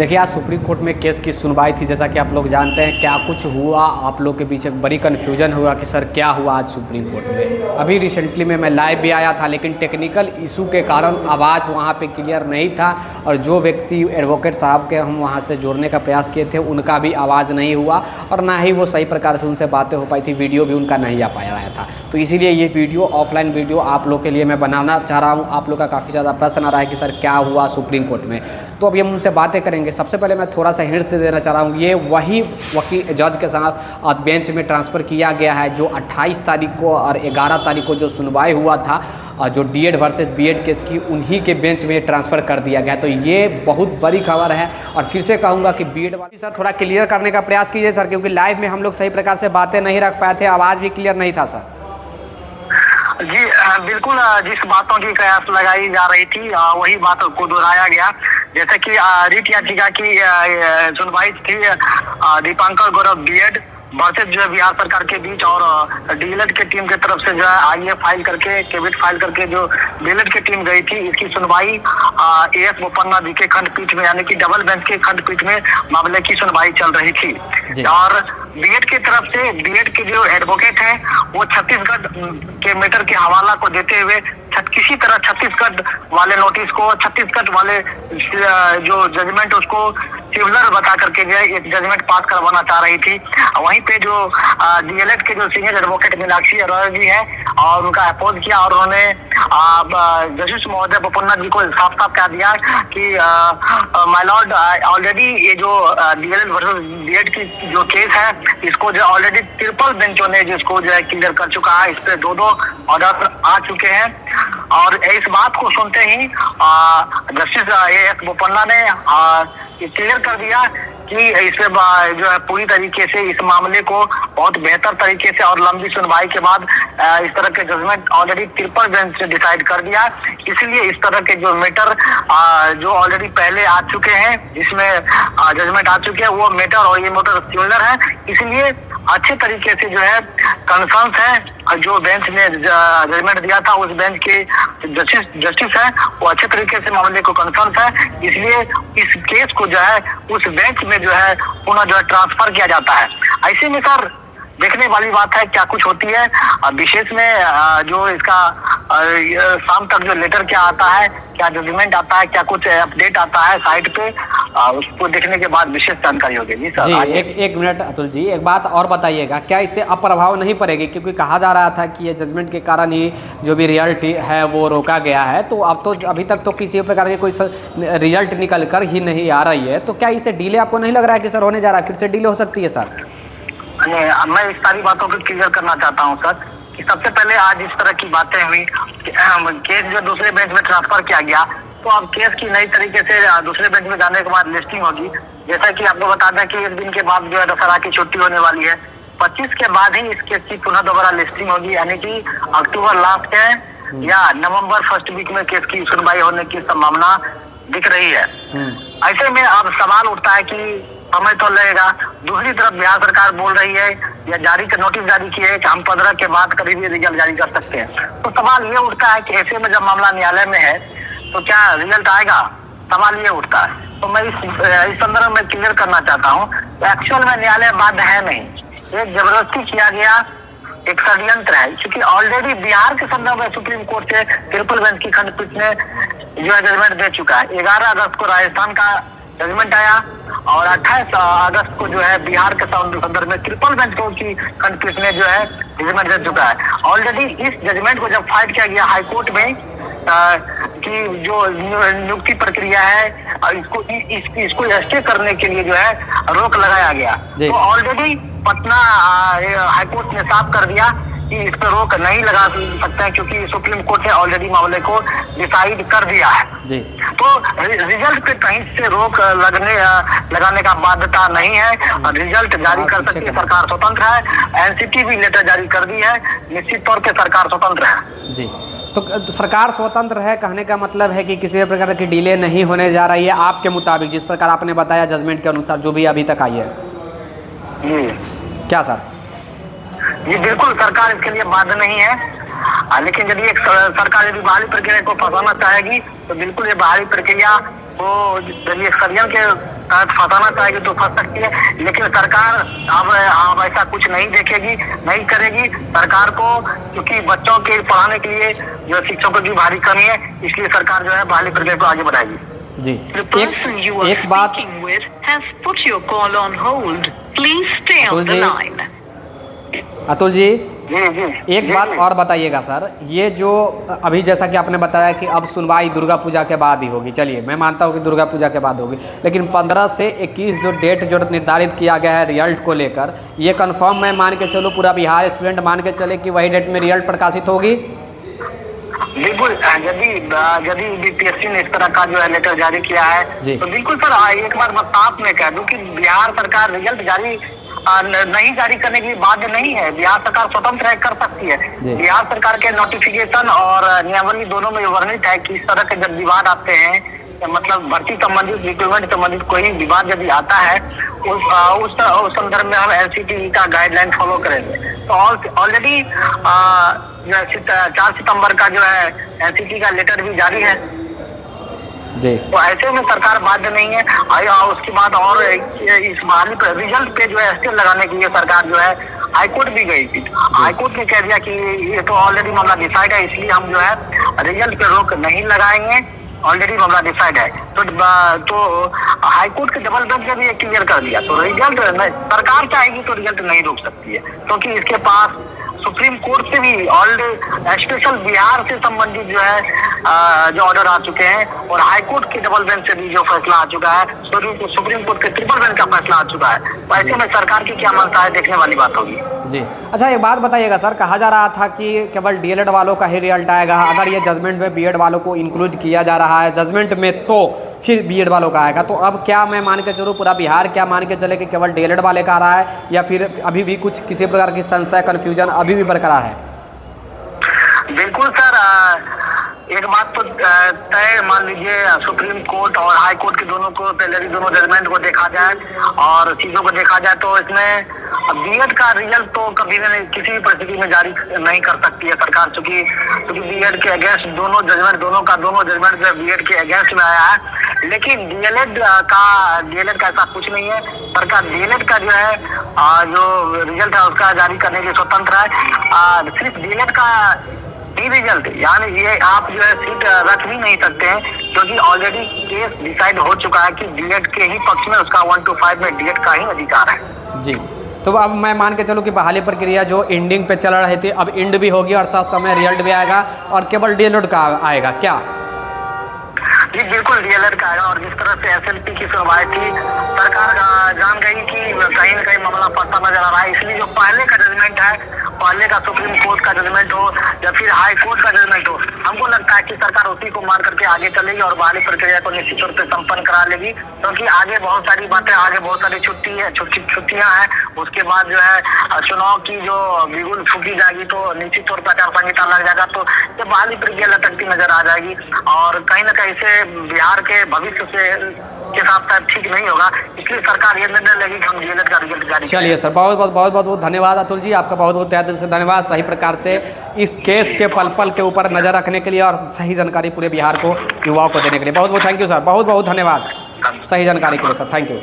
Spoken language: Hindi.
देखिए, आज सुप्रीम कोर्ट में केस की सुनवाई थी। जैसा कि आप लोग जानते हैं क्या कुछ हुआ, आप लोग के बीच एक बड़ी कन्फ्यूजन हुआ कि सर क्या हुआ आज सुप्रीम कोर्ट में। अभी रिसेंटली में मैं लाइव भी आया था, लेकिन टेक्निकल इशू के कारण आवाज़ वहाँ पे क्लियर नहीं था, और जो व्यक्ति एडवोकेट साहब के हम वहाँ से जोड़ने का प्रयास किए थे उनका भी आवाज़ नहीं हुआ, और ना ही वो सही प्रकार से उनसे बातें हो पाई थी, वीडियो भी उनका नहीं आ पाया रहा था। तो इसीलिए ये वीडियो, ऑफलाइन वीडियो आप लोग के लिए मैं बनाना चाह रहा हूँ। आप लोग का काफ़ी ज़्यादा प्रश्न आ रहा है कि सर क्या हुआ सुप्रीम कोर्ट में, तो अभी हम उनसे बातें करेंगे। सबसे पहले मैं थोड़ा सा हिंट देना चाह रहा हूँ, ये वही वकील जज के साथ बेंच में ट्रांसफ़र किया गया है जो 28 तारीख को और 11 तारीख को जो सुनवाई हुआ था, जो डीएड वर्सेस बीएड केस की, उन्हीं के बेंच में ट्रांसफ़र कर दिया गया। तो ये बहुत बड़ी खबर है, और फिर से कहूँगा कि बीएड वाली सर थोड़ा क्लियर करने का प्रयास कीजिए सर, क्योंकि लाइव में हम लोग सही प्रकार से बातें नहीं रख पाए थे, आवाज़ भी क्लियर नहीं था सर। जी बिल्कुल, जिस बातों की कयास लगाई जा रही थी वही बात को दोहराया गया। जैसे कि रिट याचिका की सुनवाई थी दीपांकर गौरव बीएड वर्सेस जो है बिहार सरकार के बीच, और डीएलएड के टीम की तरफ से जो है आईए फाइल करके, केविट फाइल करके जो डीएलएड की टीम गई थी, इसकी सुनवाई एएस बोपन्ना जी के खंडपीठ में, यानी कि डबल बेंच के खंडपीठ में मामले की सुनवाई चल रही थी। और बीएड की तरफ से बीएड के जो एडवोकेट हैं वो छत्तीसगढ़ के मैटर के हवाला को देते हुए किसी तरह छत्तीसगढ़ वाले नोटिस को, छत्तीसगढ़ वाले जो जजमेंट उसको सिमिलर बता करके जो है एक जजमेंट पास करवाना चाह रही थी। वहीं पे जो डीएलएड के जो सीनियर एडवोकेट मीनाक्षी अरोड़ा जी है, और उनका अपोज किया, और उन्होंने जस्टिस महोदय बोपन्ना जी को साफ साफ कह दिया कि माय लॉर्ड, ऑलरेडी ये जो डीएलएड वर्सेस बीएड की जो केस है, इसको जो ऑलरेडी ट्रिपल बेंचों ने जिसको जो है क्लियर कर चुका है, इस पे दो ऑर्डर आ चुके हैं। और इस बात को सुनते ही जस्टिस एएस बोपन्ना ने क्लियर कर दिया कि इससे जो है पूरी तरीके से इस मामले को बहुत बेहतर तरीके से और लंबी सुनवाई के बाद इस तरह के जजमेंट ऑलरेडी ट्रिपल बेंच ने डिसाइड कर दिया। इसलिए इस तरह के जो मैटर जो ऑलरेडी पहले आ चुके हैं, जिसमें जजमेंट आ चुके हैं, वो मैटर और ये मैटर सिमिलर है। इसलिए अच्छे तरीके से जो है कंसर्न्स है, जो बेंच ने जजमेंट दिया था उस बेंच के जस्टिस है, वो अच्छे तरीके से मामले को कंसर्न्स है। इसलिए इस केस को जो है उस बेंच में जो है पुनः जो है ट्रांसफर किया जाता है। ऐसे में सर देखने वाली बात है क्या कुछ होती है। विशेष में जो इसका शाम तक जो लेटर क्या आता है, क्या जजमेंट आता है, क्या कुछ अपडेट आता है साइट पे, उसको देखने के बाद विशेष जानकारी होगी। जी सर। जी एक मिनट अतुल जी, एक बात और बताइएगा, क्या इससे अप्रभाव नहीं पड़ेगी? क्योंकि कहा जा रहा था कि ये जजमेंट के कारण ही जो भी रिजल्ट है वो रोका गया है, तो अब तो अभी तक तो किसी प्रकार की कोई रिजल्ट निकल कर ही नहीं आ रही है, तो क्या इससे डिले आपको नहीं लग रहा है कि सर होने जा रहा है, फिर से डिले हो सकती है सर? मैं इस सारी बातों को क्लियर करना चाहता हूँ सर, कि सबसे पहले आज इस तरह की बातें हुई, केस जो दूसरे बेंच में ट्रांसफर किया गया, तो अब केस की नई तरीके से दूसरे बेंच में जाने के बाद लिस्टिंग होगी। जैसा कि आपको बता दें कि एक दिन के बाद जो है दशहरा की छुट्टी होने वाली है, 25 के बाद ही इस केस की पुनः दोबारा लिस्टिंग होगी, यानी कि अक्टूबर लास्ट है या नवंबर फर्स्ट वीक में केस की सुनवाई होने की संभावना दिख रही है। ऐसे में अब सवाल उठता है कि समय तो लगेगा। दूसरी तरफ बिहार सरकार बोल रही है या नोटिस जारी की है कि हम 15 के बाद करीब रिजल्ट जारी कर सकते हैं। तो सवाल ये उठता है कि ऐसे में जब मामला न्यायालय में है तो क्या रिजल्ट आएगा, सवाल ये उठता है। तो मैं इस संदर्भ में क्लियर करना चाहता हूँ, एक्चुअल में न्यायालय बाध्य है नहीं, एक जबरदस्ती किया गया एक षड्यंत्र है। क्योंकि ऑलरेडी बिहार के संदर्भ में सुप्रीम कोर्ट से ट्रिपल बेंच की खंडपीठ ने जो है जजमेंट दे चुका है। 11 अगस्त को राजस्थान का जजमेंट आया, और 28 अगस्त को जो है बिहार के संदर्भ में ट्रिपल बेंच की खंडपीठ ने जो है जजमेंट दे चुका है। ऑलरेडी इस जजमेंट को जब फाइट किया गया हाई कोर्ट में कि जो नियुक्ति प्रक्रिया है इसको स्टे करने के लिए जो है रोक लगाया गया, तो ऑलरेडी पटना हाईकोर्ट ने साफ कर दिया कि इस पर रोक नहीं लगा सकते हैं, क्योंकि सुप्रीम कोर्ट ने ऑलरेडी मामले को डिसाइड कर दिया है। जी। तो रिजल्ट पे कहीं से रोक लगाने का बाध्यता नहीं है, रिजल्ट जारी कर सकती है सरकार, स्वतंत्र है। एनसीटी भी लेटर जारी कर दी है, निश्चित तौर पे सरकार स्वतंत्र है। जी, तो सरकार स्वतंत्र है कहने का मतलब है कि किसी प्रकार की डिले नहीं होने जा रही है आपके मुताबिक, जिस प्रकार आपने बताया जजमेंट के अनुसार जो भी अभी तक आई है। क्या सर? ये बिल्कुल सरकार इसके लिए बाध्य नहीं है, लेकिन यदि एक सरकार यदि बहाली प्रक्रिया को फंसाना चाहेगी तो बिल्कुल ये बहाली प्रक्रिया वो यदि एक्सर्जन के तहत फंसाना चाहेगी तो फंस सकती है, लेकिन सरकार अब ऐसा कुछ नहीं देखेगी, नहीं करेगी। सरकार को क्योंकि बच्चों के पढ़ाने के लिए जो शिक्षकों की भारी कमी है, इसलिए सरकार जो है बहाली प्रक्रिया को आगे बढ़ाएगी। जी, एक बात अतुल जी, एक बात और बताइएगा सर, ये जो अभी जैसा कि आपने बताया कि अब सुनवाई दुर्गा पूजा के बाद ही होगी, चलिए मैं मानता हूँ कि दुर्गा पूजा के बाद होगी, लेकिन 15 से 21 जो डेट जो निर्धारित किया गया है रिजल्ट को लेकर, ये कंफर्म मैं मान के चलूँ, पूरा बिहार स्टूडेंट मान के चले कि वही डेट में रिजल्ट प्रकाशित होगी? बिल्कुल, यदि बीपीएससी ने इस तरह का जो है लेटर जारी किया है तो बिल्कुल सर, एक बार मैं साफ में कह दूं कि बिहार सरकार रिजल्ट जारी नहीं जारी करने की बाध्य नहीं है। बिहार सरकार स्वतंत्र कर सकती है। बिहार सरकार के नोटिफिकेशन और नियमावली दोनों में वर्णित है कि इस तरह के जब विवाद आते हैं, मतलब भर्ती संबंधित, रिक्रूटमेंट संबंधित कोई विवाद यदि आता है, उस संदर्भ में हम एनसीटी का गाइडलाइन फॉलो करेंगे। तो ऑलरेडी 4 सितंबर का जो है एनसीटी का लेटर भी जारी है जी। तो ऐसे में सरकार बाध्य नहीं है। उसके बाद और इस बहाली पर रिजल्ट पे जो है स्टे लगाने के लिए सरकार जो है हाईकोर्ट भी गई थी। हाईकोर्ट ने कह दिया कि ये तो ऑलरेडी मामला डिसाइड है, इसलिए हम जो है रिजल्ट पे रोक नहीं लगाएंगे, ऑलरेडी मामला डिसाइड है। तो हाईकोर्ट के डबल बेंच ने भी क्लियर कर दिया। तो रिजल्ट सरकार चाहेगी तो रिजल्ट नहीं रोक सकती है, क्योंकि इसके पास सुप्रीम कोर्ट से भी ऑलरेडी स्पेशल बिहार से संबंधित जो है जो ऑर्डर आ चुके हैं, और हाई कोर्ट के डबल बेंच से भी जो फैसला आ चुका है, सुप्रीम कोर्ट के ट्रिपल बेंच का फैसला आ चुका है। तो ऐसे में सरकार की क्या मनसा है, देखने वाली बात होगी जी। अच्छा, एक बात बताइएगा सर, कहा जा रहा था कि केवल डीएलएड वालों का ही रिजल्ट आएगा, अगर ये जजमेंट में बीएड वालों को इंक्लूड किया जा रहा है जजमेंट में तो फिर बीएड वालों का आएगा। तो अब क्या मैं मान के चलूँ, पूरा बिहार क्या मान के चले कि केवल डीएलएड वाले का आ रहा है, या फिर अभी भी कुछ किसी प्रकार की संशय कन्फ्यूजन अभी भी बरकरार है? बिल्कुल सर, एक बात तो तय मान लीजिए, सुप्रीम कोर्ट और हाई कोर्ट के दोनों जजमेंट को देखा जाए और चीजों को देखा जाए तो इसमें बीएड का रिजल्ट तो कभी भी किसी भी परिस्थिति में जारी नहीं कर सकती है सरकार, क्योंकि बीएड के अगेंस्ट दोनों जजमेंट जो बीएड के अगेंस्ट में आया है। लेकिन डीएलएड का ऐसा कुछ नहीं है। सरकार डीएलएड का जो है जो रिजल्ट है उसका जारी करने के लिए स्वतंत्र है। सिर्फ डीएलएड का रिजल्ट, यानी ये आप जो है सीट रख भी नहीं सकते हैं, क्योंकि ऑलरेडी केस डिसाइड हो चुका है कि डीएड के ही पक्ष में उसका 1 to 5 में डीएड का ही अधिकार है जी। तो अब मैं मान के चलूँ कि बहाली प्रक्रिया जो एंडिंग पे चल रही थी अब एंड भी होगी और साथ समय रिजल्ट भी आएगा और केवल डीएलएड का आएगा क्या? जी बिल्कुल, डीएलएड का आएगा। और जिस तरह से एसएलपी की सुनवाई थी, सरकार जान गई कि कहीं न कहीं मामला फंसा नजर आ रहा है, इसलिए जो पहले का जजमेंट है, पहले का सुप्रीम कोर्ट का जजमेंट हो या फिर हाई कोर्ट का जजमेंट हो, हमको लगता है कि सरकार उसी को मान करके आगे चलेगी और बहाली प्रक्रिया को निश्चित तौर पर संपन्न करा लेगी, क्योंकि आगे बहुत सारी बातें, आगे बहुत सारी छुट्टियां हैं। उसके बाद जो है चुनाव की जो बिगुल फूकी जाएगी तो निश्चित तौर पर आचार संहिता लग जाएगा, तो ये बहाली प्रक्रिया लटकती नजर आ जाएगी और कहीं न कहीं से बिहार के भविष्य के साथ ठीक नहीं होगा। इसलिए सरकार ये निर्णय लेगी कि हम डीएलएड का रिजल्ट जारी। चलिए सर, बहुत धन्यवाद अतुल जी, आपका बहुत तहे दिल से धन्यवाद सही प्रकार से इस केस के पल के ऊपर नजर रखने के लिए और सही जानकारी पूरे बिहार को युवाओं को देने के लिए। बहुत थैंक यू सर, बहुत धन्यवाद सही जानकारी के लिए सर, थैंक यू।